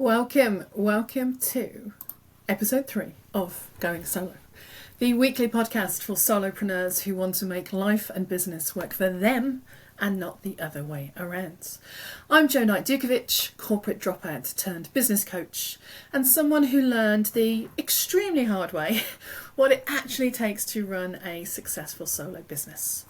Welcome to episode 3 of Going Solo, the weekly podcast for solopreneurs who want to make life and business work for them and not the other way around. I'm Knight Dutkewich, corporate dropout turned business coach, and someone who learned the extremely hard way what it actually takes to run a successful solo business.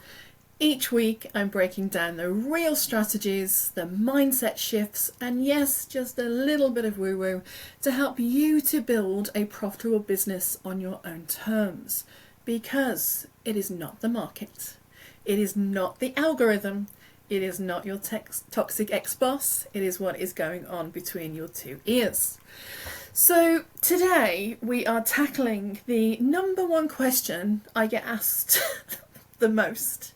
Each week, I'm breaking down the real strategies, the mindset shifts, and yes, just a little bit of woo-woo to help you to build a profitable business on your own terms. Because it is not the market, it is not the algorithm, it is not your toxic ex-boss, it is what is going on between your two ears. So today, we are tackling the number one question I get asked the most,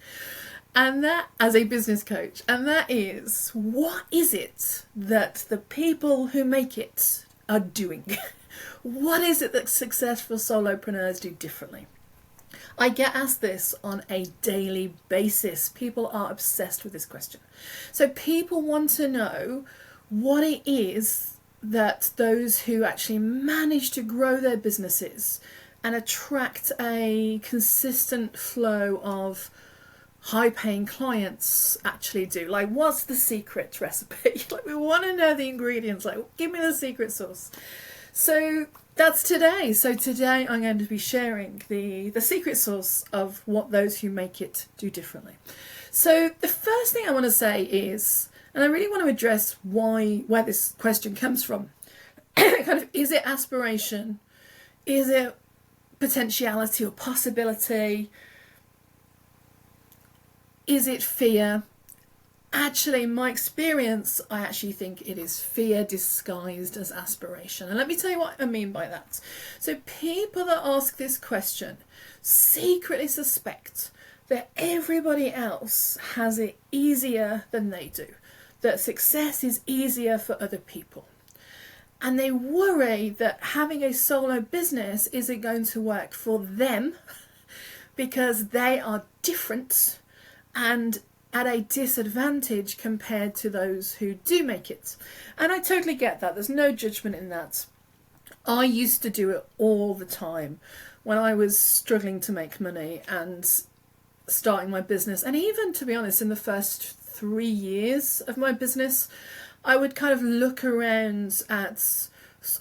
and that as a business coach, and that is, what is it that the people who make it are doing? What is it that successful solopreneurs do differently? I get asked this on a daily basis. People are obsessed with this question. So people want to know what it is that those who actually manage to grow their businesses and attract a consistent flow of high-paying clients actually do. Like, what's the secret recipe? Like, we want to know the ingredients. Like, give me the secret sauce. So that's today. So today I'm going to be sharing the secret sauce of what those who make it do differently. So the first thing I want to say is, and I really want to address where this question comes from. Kind of, is it aspiration? Is it potentiality or possibility? Is it fear? Actually, in my experience, I actually think it is fear disguised as aspiration. And let me tell you what I mean by that. So people that ask this question secretly suspect that everybody else has it easier than they do, that success is easier for other people. And they worry that having a solo business isn't going to work for them because they are different and at a disadvantage compared to those who do make it. And I totally get that. There's no judgment in that. I used to do it all the time when I was struggling to make money and starting my business. And even, to be honest, in the first 3 years of my business, I would kind of look around at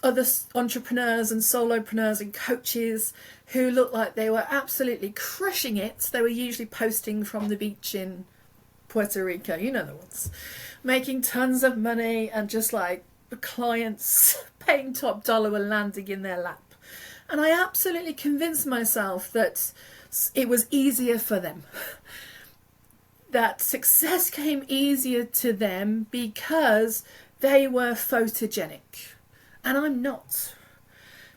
other entrepreneurs and solopreneurs and coaches who looked like they were absolutely crushing it. They were usually posting from the beach in Puerto Rico, you know the ones, making tons of money, and just like the clients paying top dollar were landing in their lap. And I absolutely convinced myself that it was easier for them. That success came easier to them because they were photogenic. And I'm not.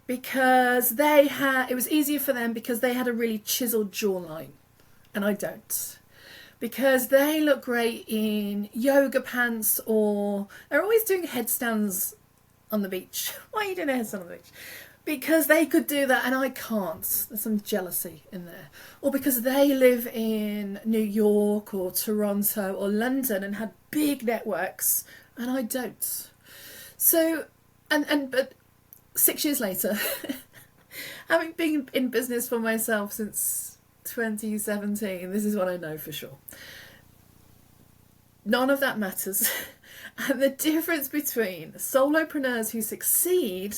Because it was easier for them because they had a really chiseled jawline. And I don't. Because they look great in yoga pants, or they're always doing headstands on the beach. Why are you doing a headstand on the beach? Because they could do that and I can't. There's some jealousy in there. Or because they live in New York or Toronto or London and had big networks and I don't. So, but 6 years later, having been in business for myself since 2017, this is what I know for sure. None of that matters. And the difference between solopreneurs who succeed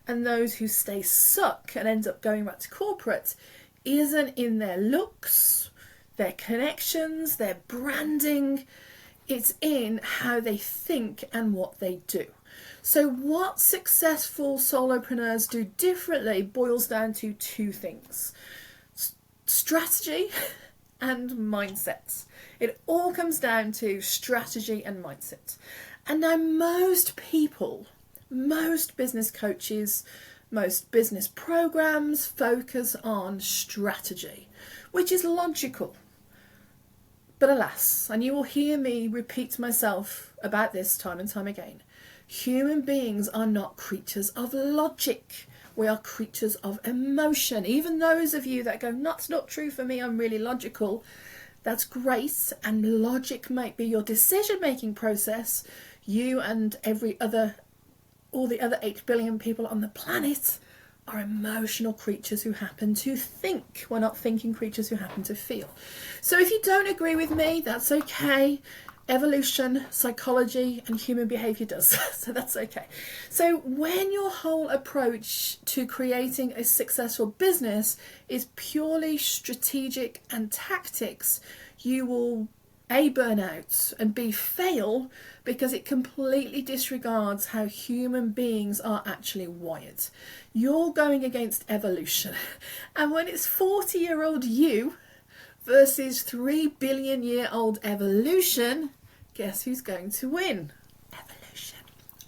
and those who stay stuck and end up going back to corporate isn't in their looks, their connections, their branding. It's in how they think and what they do. So what successful solopreneurs do differently boils down to two things: strategy and mindset. It all comes down to strategy and mindset. And now most people, most business coaches, most business programs focus on strategy, which is logical. But alas, and you will hear me repeat myself about this time and time again, human beings are not creatures of logic. We are creatures of emotion. Even those of you that go, that's not true for me, I'm really logical, that's great. And logic might be your decision-making process. You and every other all the other 8 billion people on the planet are emotional creatures who happen to think. We're not thinking creatures who happen to feel. So if you don't agree with me, that's okay. Evolution, psychology, and human behaviour does. So that's okay. So when your whole approach to creating a successful business is purely strategic and tactics, you will A, burn out, and B, fail, because it completely disregards how human beings are actually wired. You're going against evolution. And when it's 40-year-old you versus 3 billion year old evolution, guess who's going to win? Evolution.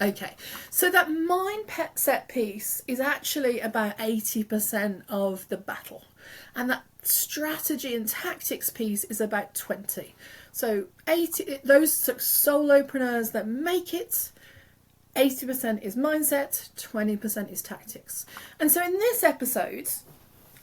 Okay, so that mindset piece is actually about 80% of the battle, and that strategy and tactics piece is about 20. So 80, those solopreneurs that make it, 80% is mindset, 20% is tactics. And so in this episode,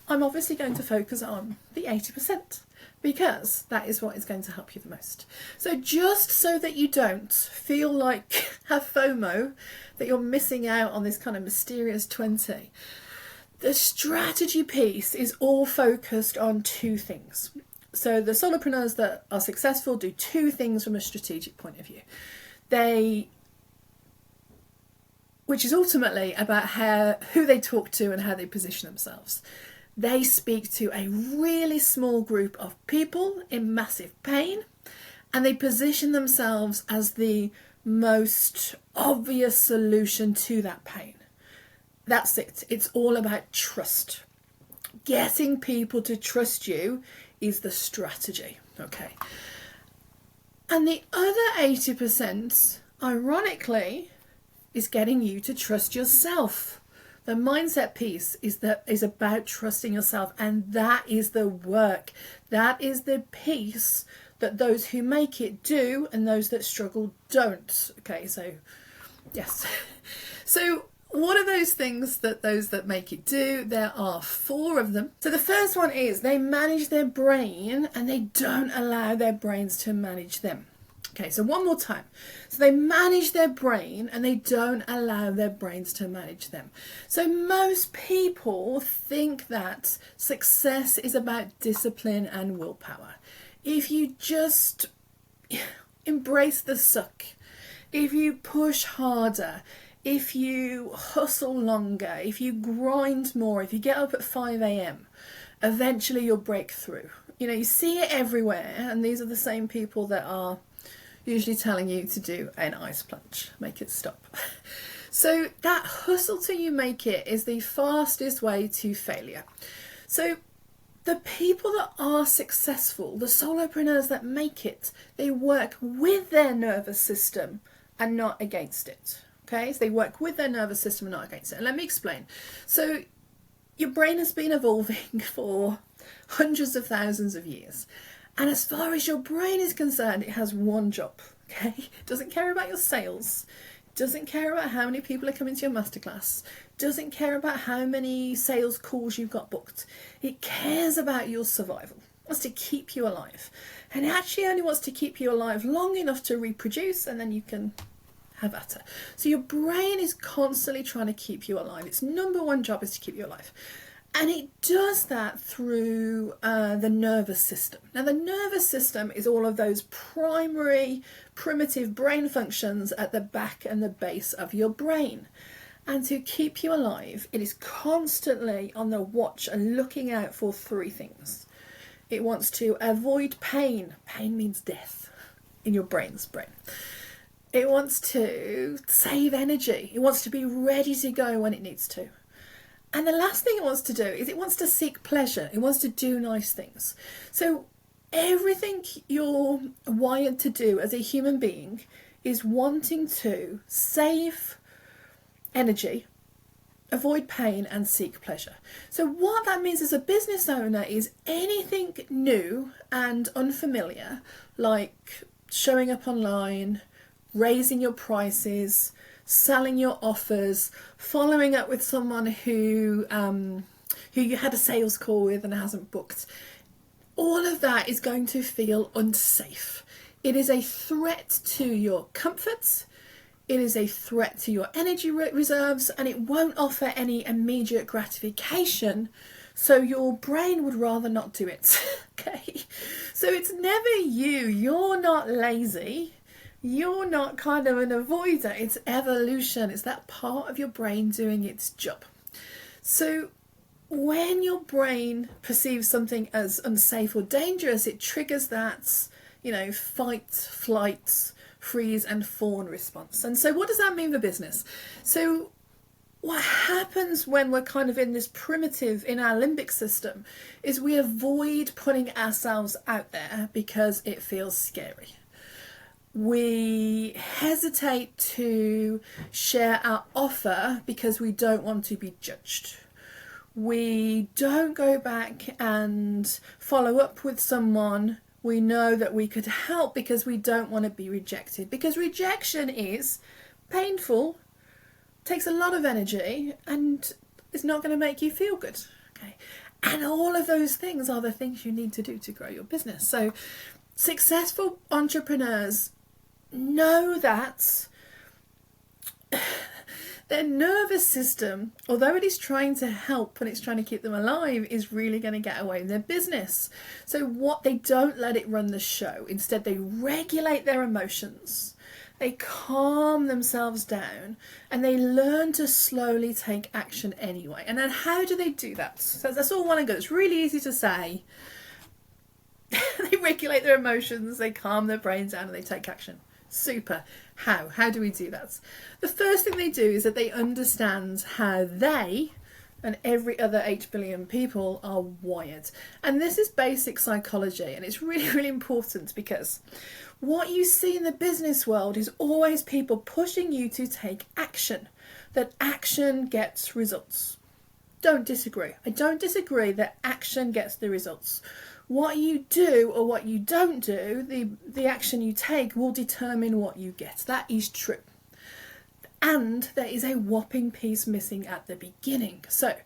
I'm obviously going to focus on the 80%, because that is what is going to help you the most. So just so that you don't feel like have FOMO, that you're missing out on this kind of mysterious 20, the strategy piece is all focused on 2 things. So the solopreneurs that are successful do 2 things from a strategic point of view. Which is ultimately about who they talk to and how they position themselves. They speak to a really small group of people in massive pain, and they position themselves as the most obvious solution to that pain. That's it. It's all about trust. Getting people to trust you is the strategy. Okay. And the other 80%, ironically, is getting you to trust yourself. The mindset piece is about trusting yourself, and that is the work. That is the piece that those who make it do, and those that struggle don't. Okay, so yes. So what are those things that those that make it do? There are 4 of them. So the first one is they manage their brain, and they don't allow their brains to manage them. Okay, so one more time. So they manage their brain, and they don't allow their brains to manage them. So most people think that success is about discipline and willpower. If you just embrace the suck, if you push harder, if you hustle longer, if you grind more, if you get up at 5 a.m, eventually you'll break through. You know, you see it everywhere, and these are the same people that are usually telling you to do an ice plunge, make it stop. So that hustle till you make it is the fastest way to failure. So the people that are successful, the solopreneurs that make it, they work with their nervous system and not against it. Okay, so they work with their nervous system and not against it. And let me explain. So your brain has been evolving for hundreds of thousands of years. And as far as your brain is concerned, it has one job, okay? It doesn't care about your sales, doesn't care about how many people are coming to your masterclass, doesn't care about how many sales calls you've got booked. It cares about your survival. It wants to keep you alive. And it actually only wants to keep you alive long enough to reproduce, and then you can have at it. So your brain is constantly trying to keep you alive. Its number one job is to keep you alive. And it does that through the nervous system. Now, the nervous system is all of those primary primitive brain functions at the back and the base of your brain. And to keep you alive, it is constantly on the watch and looking out for 3 things. It wants to avoid pain. Pain means death in your brain's brain. It wants to save energy. It wants to be ready to go when it needs to. And the last thing it wants to do is it wants to seek pleasure. It wants to do nice things. So everything you're wired to do as a human being is wanting to save energy, avoid pain, and seek pleasure. So what that means as a business owner is anything new and unfamiliar, like showing up online, raising your prices, selling your offers, following up with someone who you had a sales call with and hasn't booked. All of that is going to feel unsafe. It is a threat to your comfort. it is a threat to your energy reserves, and it won't offer any immediate gratification, so your brain would rather not do it. Okay, so it's never you. You're not lazy. You're not kind of an avoider. It's evolution. It's that part of your brain doing its job. So when your brain perceives something as unsafe or dangerous, it triggers that, fight, flight, freeze and fawn response. And so what does that mean for business? So what happens when we're kind of in this primitive, in our limbic system, is we avoid putting ourselves out there because it feels scary. We hesitate to share our offer because we don't want to be judged. We don't go back and follow up with someone we know that we could help because we don't want to be rejected. Because rejection is painful, takes a lot of energy, and it's not going to make you feel good. Okay, and all of those things are the things you need to do to grow your business. So successful entrepreneurs know that their nervous system, although it is trying to help and it's trying to keep them alive, is really going to get away in their business. So they don't let it run the show. Instead, they regulate their emotions. They calm themselves down and they learn to slowly take action anyway. And then how do they do that? So that's all well and good. It's really easy to say. They regulate their emotions, they calm their brains down, and they take action. Super. How do we do that? The first thing they do is that they understand how they and every other 8 billion people are wired. And this is basic psychology, and it's really, really important because what you see in the business world is always people pushing you to take action. That action gets results. Don't disagree. I don't disagree that action gets the results. What you do or what you don't do, the action you take will determine what you get. That is true. And there is a whopping piece missing at the beginning. So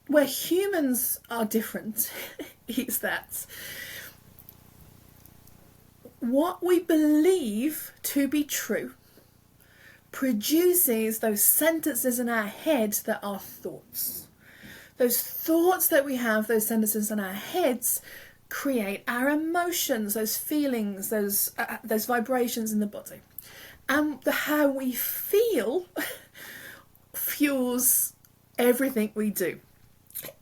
where humans are different is that what we believe to be true produces those sentences in our head that are thoughts. Those thoughts that we have, those sentences in our heads, create our emotions, those feelings, those vibrations in the body. And how we feel fuels everything we do.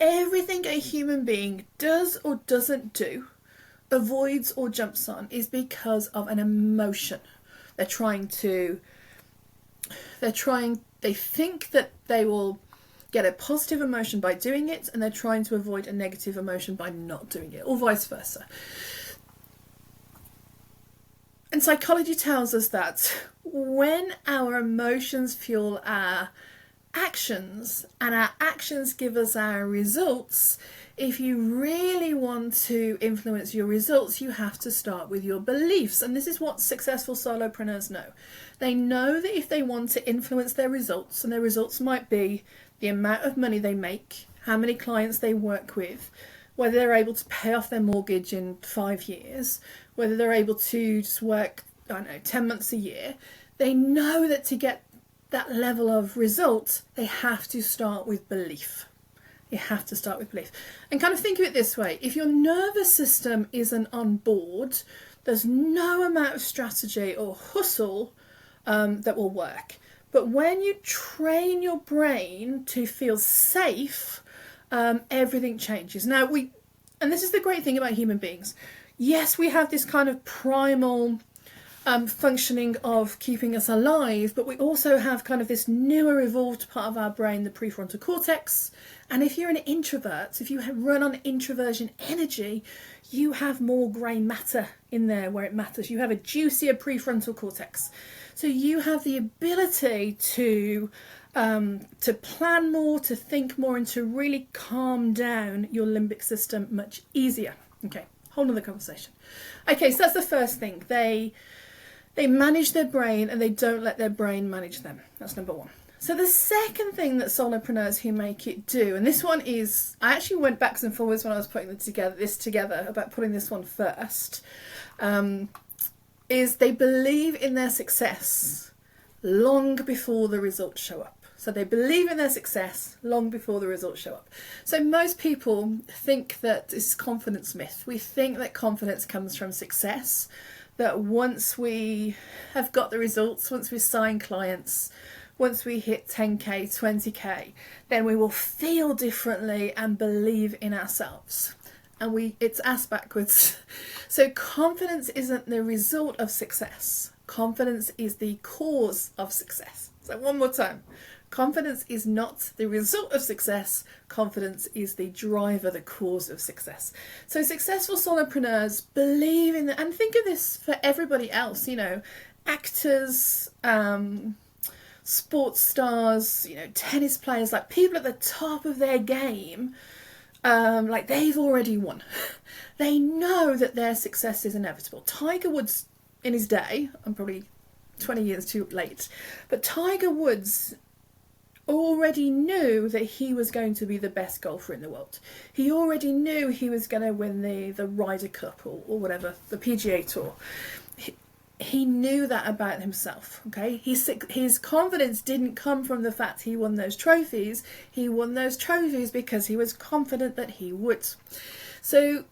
Everything a human being does or doesn't do, avoids or jumps on, is because of an emotion. They think that they will get a positive emotion by doing it, and they're trying to avoid a negative emotion by not doing it, or vice versa. And psychology tells us that when our emotions fuel our actions and our actions give us our results, if you really want to influence your results, you have to start with your beliefs. And this is what successful solopreneurs know. They know that if they want to influence their results, and their results might be the amount of money they make, how many clients they work with, whether they're able to pay off their mortgage in 5 years, whether they're able to just work, 10 months a year, they know that to get that level of result, they have to start with belief. You have to start with belief. And kind of think of it this way. If your nervous system isn't on board, there's no amount of strategy or hustle that will work. But when you train your brain to feel safe, everything changes. Now, and this is the great thing about human beings. Yes, we have this kind of primal functioning of keeping us alive, but we also have kind of this newer evolved part of our brain, the prefrontal cortex. And if you're an introvert, if you run on introversion energy, you have more grey matter in there where it matters. You have a juicier prefrontal cortex. So you have the ability to plan more, to think more, and to really calm down your limbic system much easier. Okay, whole nother conversation. Okay, so that's the first thing. They manage their brain and they don't let their brain manage them. That's number one. So the second thing that solopreneurs who make it do, and this one is, I actually went backwards and forwards when I was putting this together about putting this one first, is they believe in their success long before the results show up. So they believe in their success long before the results show up. So most people think that it's confidence myth. We think that confidence comes from success, that once we have got the results, once we sign clients, once we hit 10k, 20k, then we will feel differently and believe in ourselves. And it's ass backwards. So confidence isn't the result of success. Confidence is the cause of success. So one more time. Confidence is not the result of success. Confidence is the driver, the cause of success. So successful solopreneurs believe in and think of this for everybody else, actors, sports stars, tennis players, like people at the top of their game, like they've already won. They know that their success is inevitable. Tiger Woods in his day, I'm probably 20 years too late, but Tiger Woods already knew that he was going to be the best golfer in the world. He already knew he was going to win the Ryder Cup or whatever, the PGA Tour. He knew that about himself, okay? His confidence didn't come from the fact he won those trophies. He won those trophies because he was confident that he would. So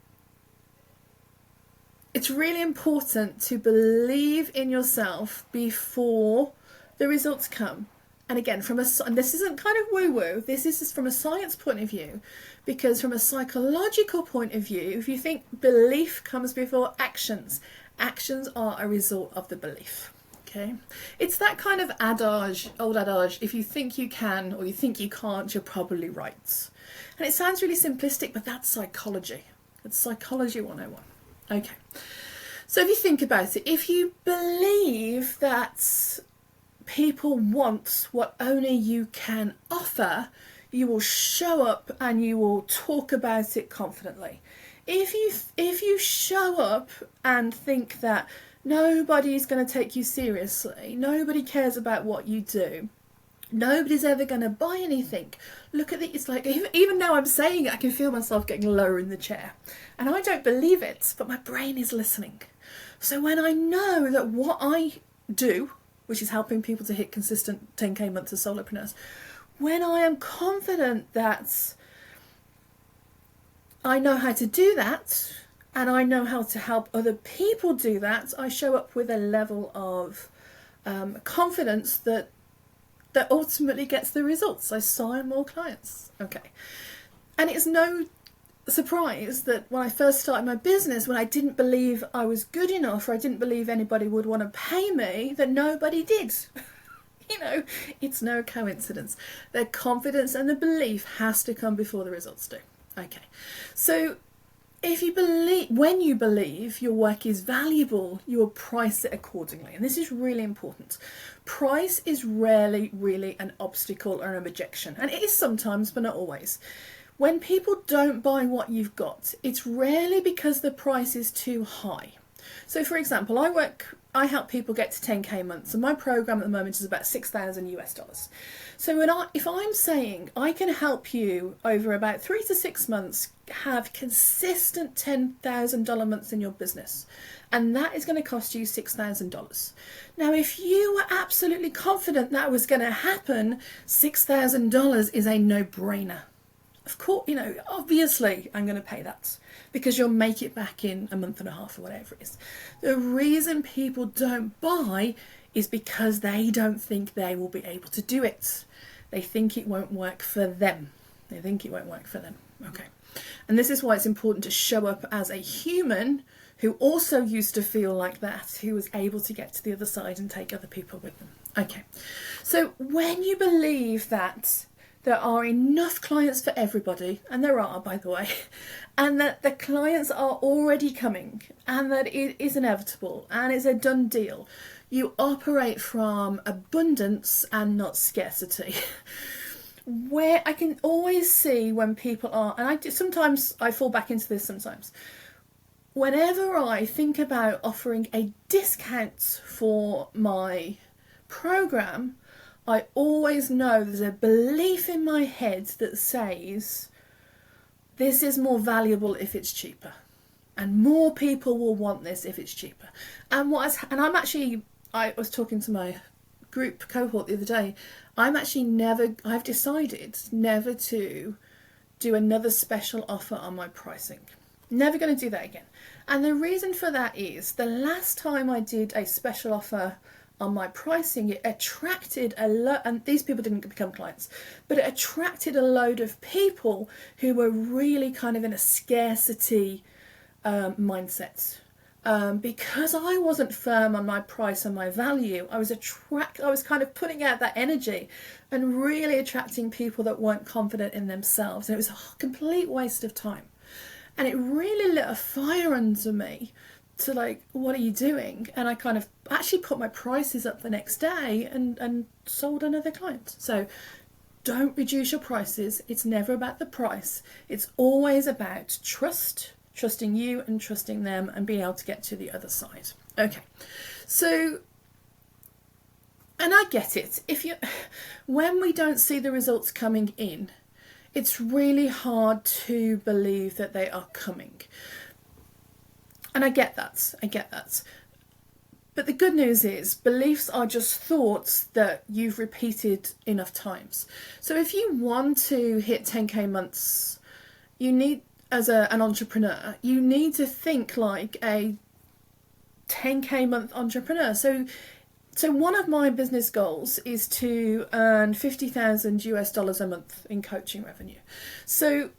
it's really important to believe in yourself before the results come. And again, and this isn't kind of woo-woo, this is just from a science point of view, because from a psychological point of view, if you think belief comes before actions, actions are a result of the belief, okay? It's that kind of old adage, if you think you can or you think you can't, you're probably right. And it sounds really simplistic, but that's psychology. It's psychology 101. Okay. So if you think about it, if you believe that people want what only you can offer, you will show up and you will talk about it confidently. If you show up and think that nobody's going to take you seriously, nobody cares about what you do, nobody's ever going to buy anything, look at it, it's like even now I'm saying it, I can feel myself getting lower in the chair, and I don't believe it, but my brain is listening. So when I know that what I do, which is helping people to hit consistent 10k months as solopreneurs, when I am confident that I know how to do that and I know how to help other people do that, I show up with a level of confidence that ultimately gets the results. I sign more clients. Okay. And it's no surprise that when I first started my business, when I didn't believe I was good enough or I didn't believe anybody would want to pay me, that nobody did. It's no coincidence. The confidence and the belief has to come before the results do. Okay. So when you believe your work is valuable, you will price it accordingly. And this is really important. Price is rarely really an obstacle or an objection. And it is sometimes, but not always. When people don't buy what you've got, it's rarely because the price is too high. So for example, I help people get to 10k months, and my program at the moment is about 6,000 US dollars. So if I'm saying I can help you over about 3 to 6 months have consistent $10,000 months in your business, and that is going to cost you $6,000. Now, if you were absolutely confident that was going to happen, $6,000 is a no-brainer. Of course, obviously I'm going to pay that because you'll make it back in a month and a half or whatever it is. The reason people don't buy is because they don't think they will be able to do it. They think it won't work for them. Okay. And this is why it's important to show up as a human who also used to feel like that, who was able to get to the other side and take other people with them. Okay. So when you believe that there are enough clients for everybody, and there are, by the way, and that the clients are already coming, and that it is inevitable, and it's a done deal, you operate from abundance and not scarcity. Where I can always see when people are, and sometimes I fall back into this sometimes, whenever I think about offering a discount for my program, I always know there's a belief in my head that says this is more valuable if it's cheaper, and more people will want this if it's cheaper. And I was talking to my group cohort the other day, I've decided never to do another special offer on my pricing. Never going to do that again. And the reason for that is the last time I did a special offer on my pricing, it attracted a lot, and these people didn't become clients, but it attracted a load of people who were really kind of in a scarcity mindset. Because I wasn't firm on my price and my value, I was kind of putting out that energy and really attracting people that weren't confident in themselves. And it was a complete waste of time. And it really lit a fire under me to like, what are you doing? And I kind of actually put my prices up the next day and sold another client. So don't reduce your prices. It's never about the price. It's always about trusting you and trusting them and being able to get to the other side. Okay, so, and I get it. When we don't see the results coming in, it's really hard to believe that they are coming. And I get that. But the good news is beliefs are just thoughts that you've repeated enough times. So if you want to hit 10k months, you need, as an entrepreneur, you need to think like a 10k month entrepreneur. So one of my business goals is to earn $50,000 a month in coaching revenue. So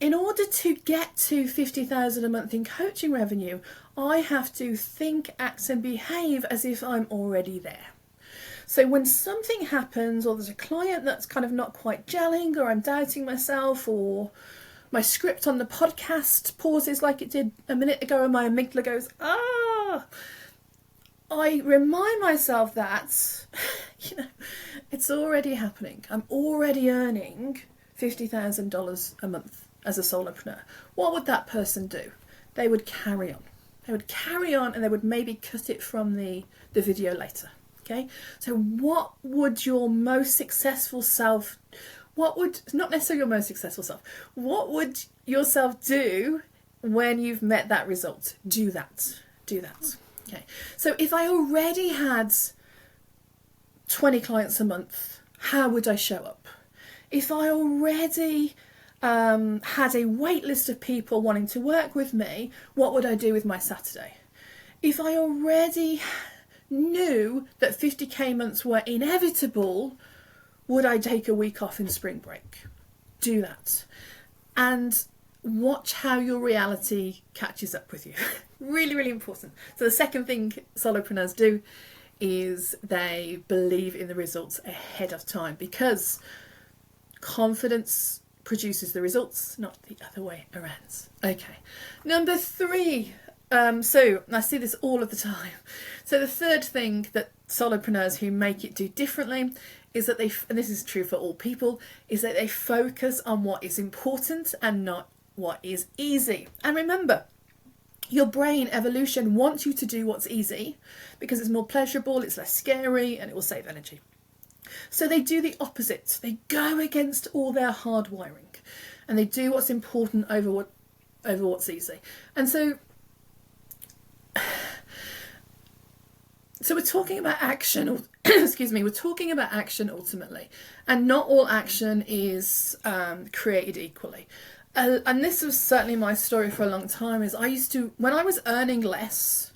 in order to get to $50,000 a month in coaching revenue, I have to think, act and behave as if I'm already there. So when something happens, or there's a client that's kind of not quite gelling, or I'm doubting myself, or my script on the podcast pauses like it did a minute ago and my amygdala goes, I remind myself that, it's already happening. I'm already earning $50,000 a month as a solopreneur. What would that person do? They would carry on. And they would maybe cut it from the video later. Okay? So what would your most successful self, not necessarily your most successful self, what would yourself do when you've met that result? Do that. Okay. So if I already had 20 clients a month, how would I show up? If I already had a wait list of people wanting to work with me, what would I do with my Saturday? If I already knew that 50k months were inevitable, would I take a week off in spring break? Do that. And watch how your reality catches up with you. Really, really important. So the second thing solopreneurs do is they believe in the results ahead of time, because confidence produces the results, not the other way around. Okay. Number 3. So I see this all of the time. So the third thing that solopreneurs who make it do differently is that and this is true for all people, is that they focus on what is important and not what is easy. And remember, your brain evolution wants you to do what's easy because it's more pleasurable, it's less scary, and it will save energy. So they do the opposite. They go against all their hard wiring and they do what's important over what's easy. And so we're talking about action, or we're talking about action ultimately, and not all action is created equally. And this was certainly my story for a long time, is when I was earning less,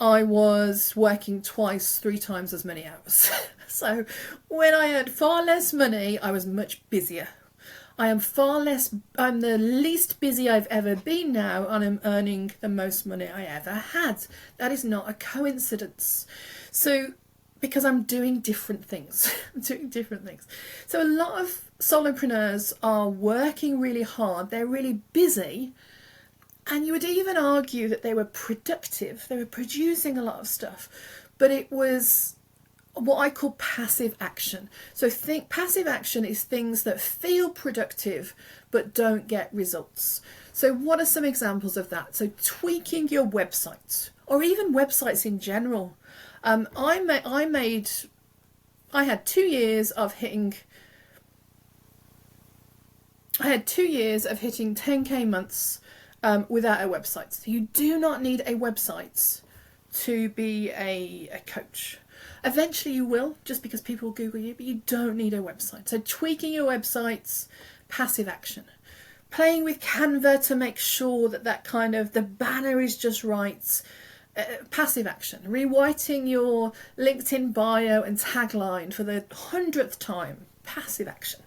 I was working 3 times as many hours. So when I earned far less money, I was much busier. I'm the least busy I've ever been now, and I'm earning the most money I ever had. That is not a coincidence. So, because I'm doing different things. So a lot of solopreneurs are working really hard. They're really busy. And you would even argue that they were productive. They were producing a lot of stuff. But it was what I call passive action. So passive action is things that feel productive but don't get results. So what are some examples of that? So tweaking your website, or even websites in general. I had 2 years of hitting 10k months without a website. So you do not need a website to be a coach. Eventually you will, just because people will Google you, but you don't need a website. So tweaking your websites, passive action. Playing with Canva to make sure that kind of the banner is just right, passive action. Rewriting your LinkedIn bio and tagline for the 100th time, passive action.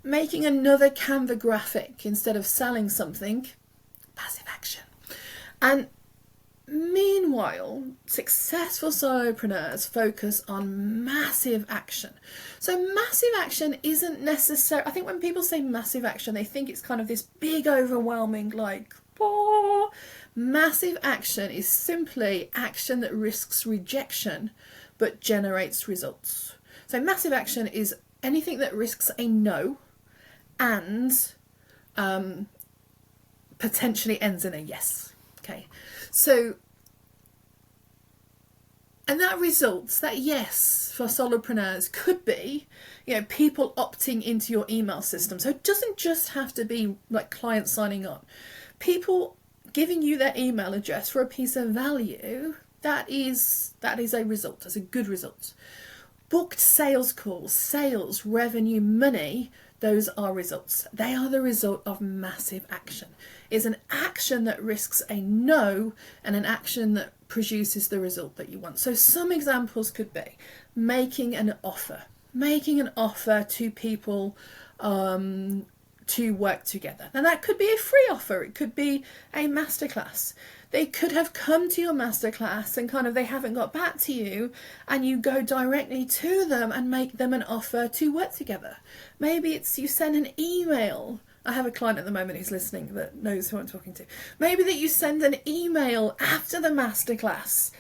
Making another Canva graphic instead of selling something, passive action. And meanwhile, successful solopreneurs focus on massive action. So massive action isn't necessary. I think when people say massive action, they think it's kind of this big, overwhelming, like, oh. Massive action is simply action that risks rejection but generates results. So massive action is anything that risks a no and potentially ends in a yes. Okay, so, and that results, that yes for solopreneurs could be, people opting into your email system. So it doesn't just have to be like clients signing on. People giving you their email address for a piece of value, that is a result, that's a good result. Booked sales calls, sales, revenue, money, those are results. They are the result of massive action. It's an action that risks a no and an action that produces the result that you want. So some examples could be making an offer to people to work together. And that could be a free offer. It could be a masterclass. They could have come to your masterclass and kind of they haven't got back to you, and you go directly to them and make them an offer to work together. Maybe it's you send an email. I have a client at the moment who's listening that knows who I'm talking to. Maybe that you send an email after the masterclass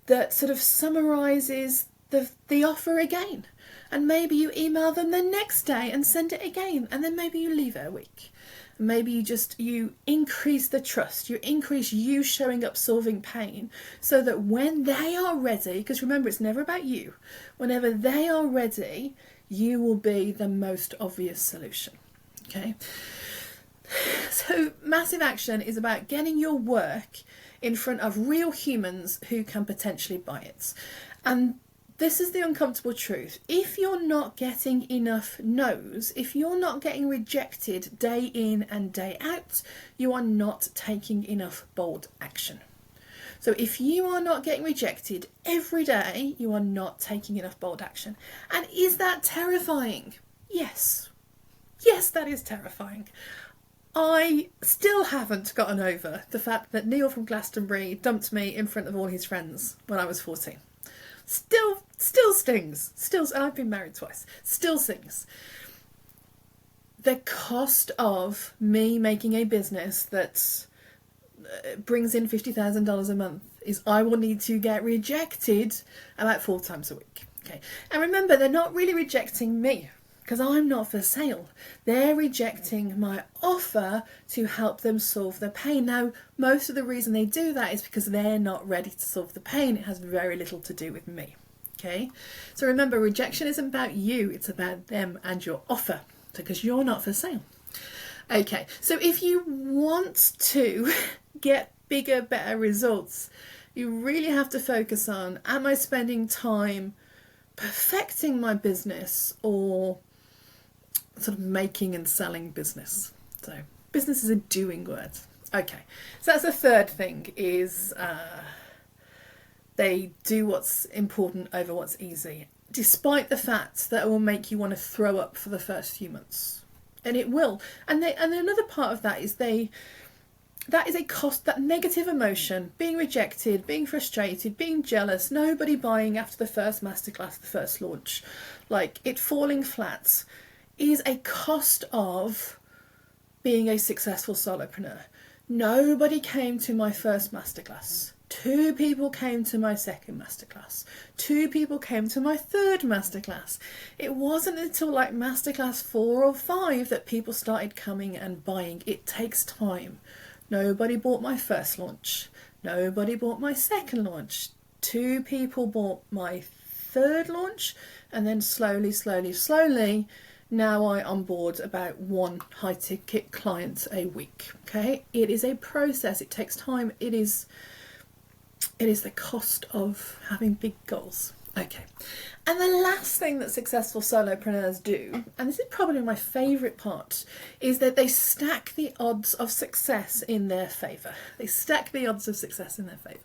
that sort of summarises the offer again. And maybe you email them the next day and send it again. And then maybe you leave it a week. Maybe you increase the trust, you increase you showing up, solving pain, so that when they are ready, because remember, it's never about you, whenever they are ready, you will be the most obvious solution. Okay? So massive action is about getting your work in front of real humans who can potentially buy it. And this is the uncomfortable truth. If you're not getting enough no's, if you're not getting rejected day in and day out, you are not taking enough bold action. So if you are not getting rejected every day, you are not taking enough bold action. And is that terrifying? Yes. Yes, that is terrifying. I still haven't gotten over the fact that Neil from Glastonbury dumped me in front of all his friends when I was 14. Still stings. And I've been married twice. Still stings. The cost of me making a business that brings in $50,000 a month is I will need to get rejected about 4 times a week. Okay. And remember, they're not really rejecting me because I'm not for sale. They're rejecting my offer to help them solve the pain. Now, most of the reason they do that is because they're not ready to solve the pain. It has very little to do with me. Okay? So remember, rejection isn't about you, it's about them and your offer, because you're not for sale. Okay, so if you want to get bigger, better results, you really have to focus on, am I spending time perfecting my business or sort of making and selling business? So business is a doing word. Okay, so that's the third thing, is they do what's important over what's easy, despite the fact that it will make you want to throw up for the first few months. And it will. And another part of that is that is a cost, that negative emotion, being rejected, being frustrated, being jealous, nobody buying after the first masterclass, the first launch, like it falling flat, is a cost of being a successful solopreneur. Nobody came to my first masterclass. 2 people came to my second masterclass. 2 people came to my third masterclass. It wasn't until like masterclass 4 or 5 that people started coming and buying. It takes time. Nobody bought my first launch. Nobody bought my second launch. 2 people bought my third launch, and then slowly, now I onboard about 1 high ticket client a week. Okay, it is a process. It takes time. It is the cost of having big goals. Okay. And the last thing that successful solopreneurs do, and this is probably my favourite part, is that they stack the odds of success in their favour. They stack the odds of success in their favour.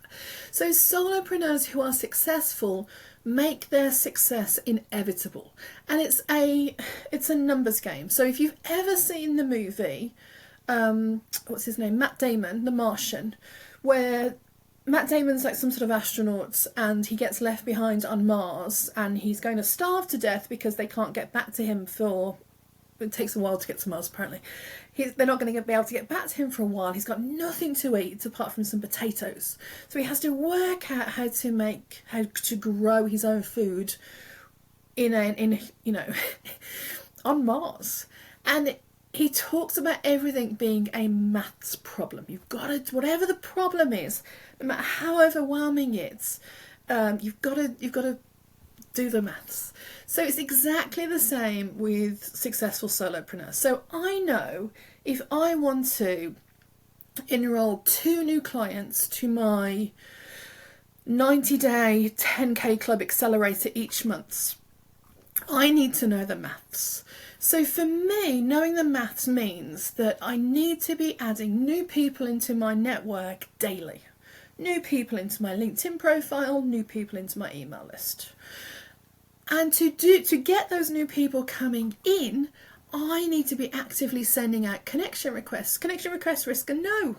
So solopreneurs who are successful make their success inevitable. And it's a numbers game. So if you've ever seen the movie, what's his name? Matt Damon, The Martian, where Matt Damon's like some sort of astronaut and he gets left behind on Mars and he's going to starve to death because they can't get back to him it takes a while to get to Mars apparently. They're not going to be able to get back to him for a while. He's got nothing to eat apart from some potatoes. So he has to work out how to grow his own food on Mars. And he talks about everything being a maths problem. You've got to, whatever the problem is, no matter how overwhelming it's, you've got to do the maths. So it's exactly the same with successful solopreneurs. So I know if I want to enroll 2 new clients to my 90-day 10K Club Accelerator each month, I need to know the maths. So for me, knowing the maths means that I need to be adding new people into my network daily. New people into my LinkedIn profile, new people into my email list. And to get those new people coming in, I need to be actively sending out connection requests. Connection requests risk a no.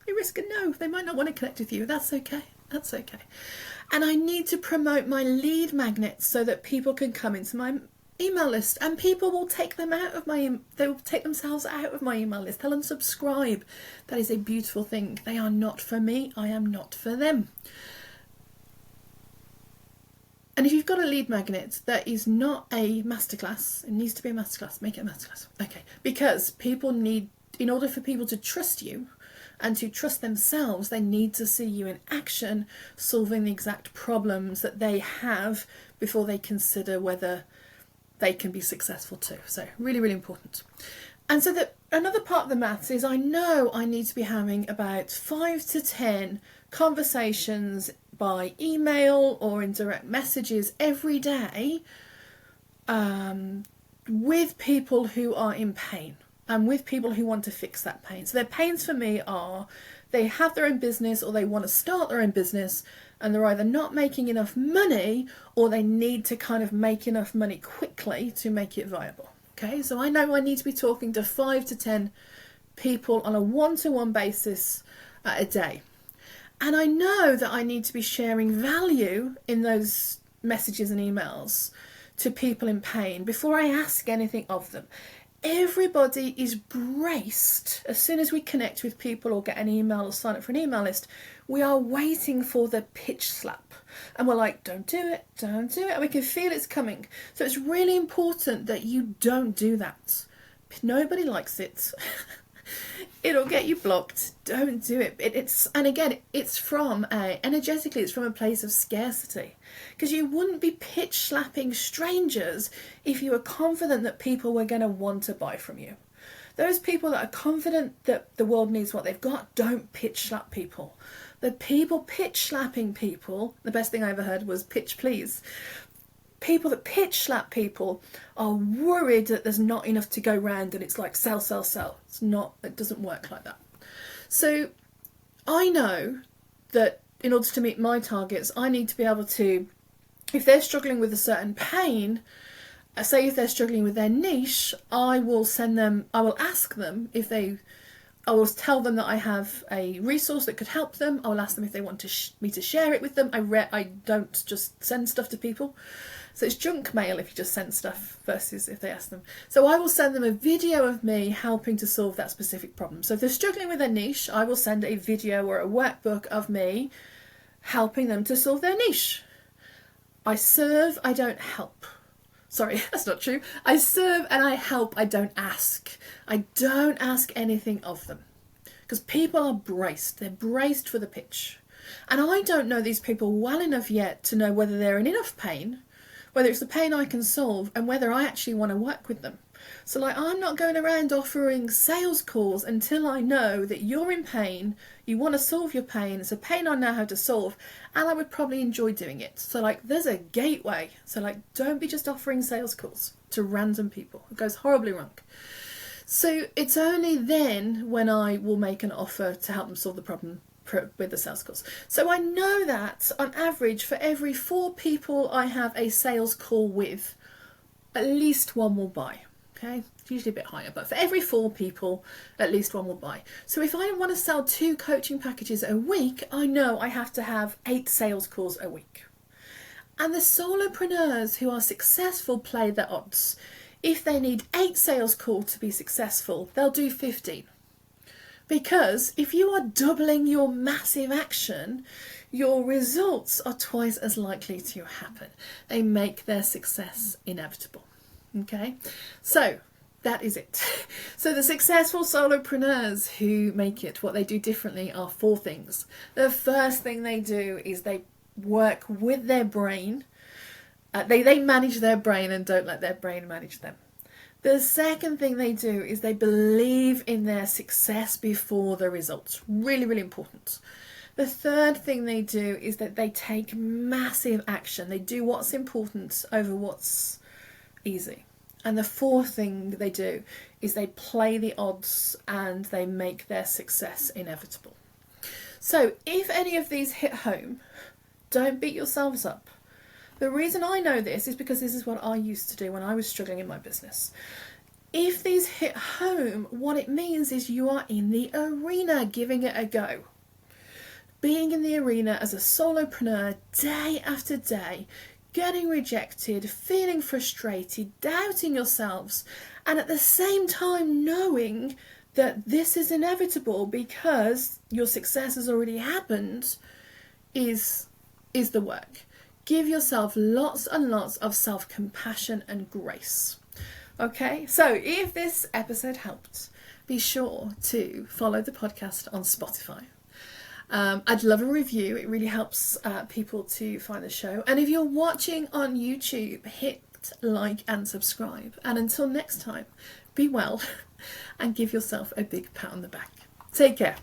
They risk a no. They might not want to connect with you. That's okay. That's okay. And I need to promote my lead magnets so that people can come into my email list, and people will take them out of they will take themselves out of my email list. They'll unsubscribe. That is a beautiful thing. They are not for me. I am not for them. And if you've got a lead magnet that is not a masterclass, it needs to be a masterclass, make it a masterclass. Okay. Because in order for people to trust you and to trust themselves, they need to see you in action, solving the exact problems that they have before they consider whether they can be successful too. So really, really important. And so another part of the maths is I know I need to be having about 5 to 10 conversations by email or in direct messages every day with people who are in pain and with people who want to fix that pain. So their pains for me are they have their own business or they want to start their own business and they're either not making enough money or they need to kind of make enough money quickly to make it viable. Okay, so I know I need to be talking to 5 to 10 people on a one-to-one basis a day. And I know that I need to be sharing value in those messages and emails to people in pain before I ask anything of them. Everybody is braced as soon as we connect with people or get an email or sign up for an email list. We are waiting for the pitch slap and we're like, don't do it, don't do it. And we can feel it's coming. So it's really important that you don't do that. Nobody likes it. It'll get you blocked. Don't do it. It's from energetically, it's from a place of scarcity. Because you wouldn't be pitch slapping strangers if you were confident that people were going to want to buy from you. Those people that are confident that the world needs what they've got, don't pitch slap people. The people pitch slapping people, the best thing I ever heard was pitch please. People that pitch slap people are worried that there's not enough to go round and it's like sell, sell, sell. It doesn't work like that. So I know that in order to meet my targets, I need to be able to, if they're struggling with a certain pain, say if they're struggling with their niche, I will ask them I will tell them that I have a resource that could help them. I will ask them if they want me to share it with them. I don't just send stuff to people. So it's junk mail if you just send stuff versus if they ask them. So I will send them a video of me helping to solve that specific problem. So if they're struggling with their niche, I will send a video or a workbook of me helping them to solve their niche. I serve, I don't help. Sorry, that's not true. I serve and I help, I don't ask. I don't ask anything of them. Because people are braced. They're braced for the pitch. And I don't know these people well enough yet to know whether they're in enough pain, whether it's the pain I can solve, and whether I actually want to work with them. So like, I'm not going around offering sales calls until I know that you're in pain, you want to solve your pain, it's a pain I know how to solve, and I would probably enjoy doing it. So like, there's a gateway. So like, don't be just offering sales calls to random people. It goes horribly wrong. So it's only then when I will make an offer to help them solve the problem with the sales calls. So I know that on average, for every 4 people I have a sales call with, at least one will buy. Okay, it's usually a bit higher, but for every 4 people, at least one will buy. So if I want to sell 2 coaching packages a week, I know I have to have 8 sales calls a week. And the solopreneurs who are successful play their odds. If they need 8 sales calls to be successful, they'll do 15. Because if you are doubling your massive action, your results are twice as likely to happen. They make their success inevitable. Okay, so that is it. So the successful solopreneurs who make it, what they do differently are 4 things. The first thing they do is they work with their brain. They manage their brain and don't let their brain manage them. The second thing they do is they believe in their success before the results. Really, really important. The third thing they do is that they take massive action. They do what's important over what's easy. And the fourth thing they do is they play the odds and they make their success inevitable. So if any of these hit home, don't beat yourselves up. The reason I know this is because this is what I used to do when I was struggling in my business. If these hit home, what it means is you are in the arena, giving it a go. Being in the arena as a solopreneur day after day, getting rejected, feeling frustrated, doubting yourselves, and at the same time knowing that this is inevitable because your success has already happened is the work. Give yourself lots and lots of self-compassion and grace. Okay, so if this episode helped, be sure to follow the podcast on Spotify. I'd love a review. It really helps people to find the show. And if you're watching on YouTube, hit like and subscribe. And until next time, be well and give yourself a big pat on the back. Take care.